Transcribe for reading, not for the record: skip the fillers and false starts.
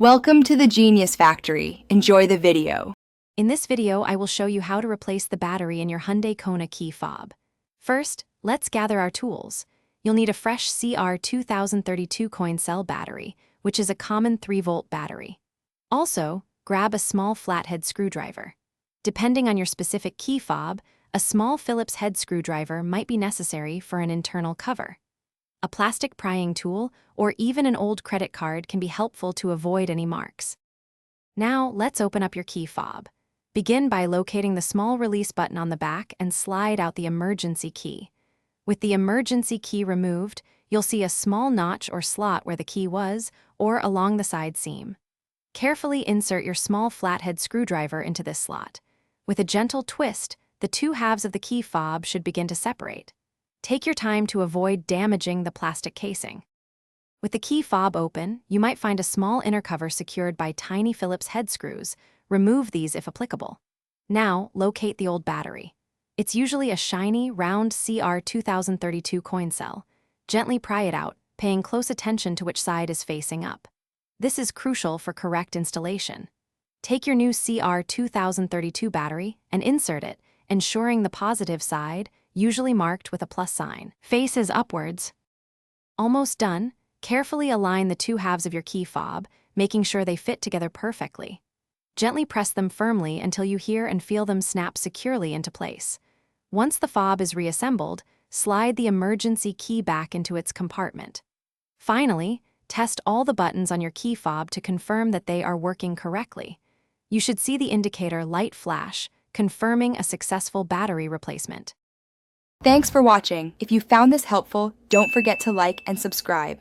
Welcome to the Genius Factory. Enjoy the video. In this video, I will show you how to replace the battery in your Hyundai Kona key fob. First, let's gather our tools. You'll need a fresh CR2032 coin cell battery, which is a common 3-volt battery. Also, grab a small flathead screwdriver. Depending on your specific key fob, a small Phillips head screwdriver might be necessary for an internal cover. A plastic prying tool or even an old credit card can be helpful to avoid any marks. Now, let's open up your key fob. Begin by locating the small release button on the back and slide out the emergency key. With the emergency key removed, you'll see a small notch or slot where the key was, or along the side seam. Carefully insert your small flathead screwdriver into this slot. With a gentle twist, the two halves of the key fob should begin to separate. Take your time to avoid damaging the plastic casing. With the key fob open, you might find a small inner cover secured by tiny Phillips head screws. Remove these if applicable. Now, locate the old battery. It's usually a shiny, round CR2032 coin cell. Gently pry it out, paying close attention to which side is facing up. This is crucial for correct installation. Take your new CR2032 battery and insert it, ensuring the positive side, usually marked with a plus sign, faces upwards. Almost done. Carefully align the two halves of your key fob, making sure they fit together perfectly. Gently press them firmly until you hear and feel them snap securely into place. Once the fob is reassembled, slide the emergency key back into its compartment. Finally, test all the buttons on your key fob to confirm that they are working correctly. You should see the indicator light flash, confirming a successful battery replacement. Thanks for watching. If you found this helpful, don't forget to like and subscribe.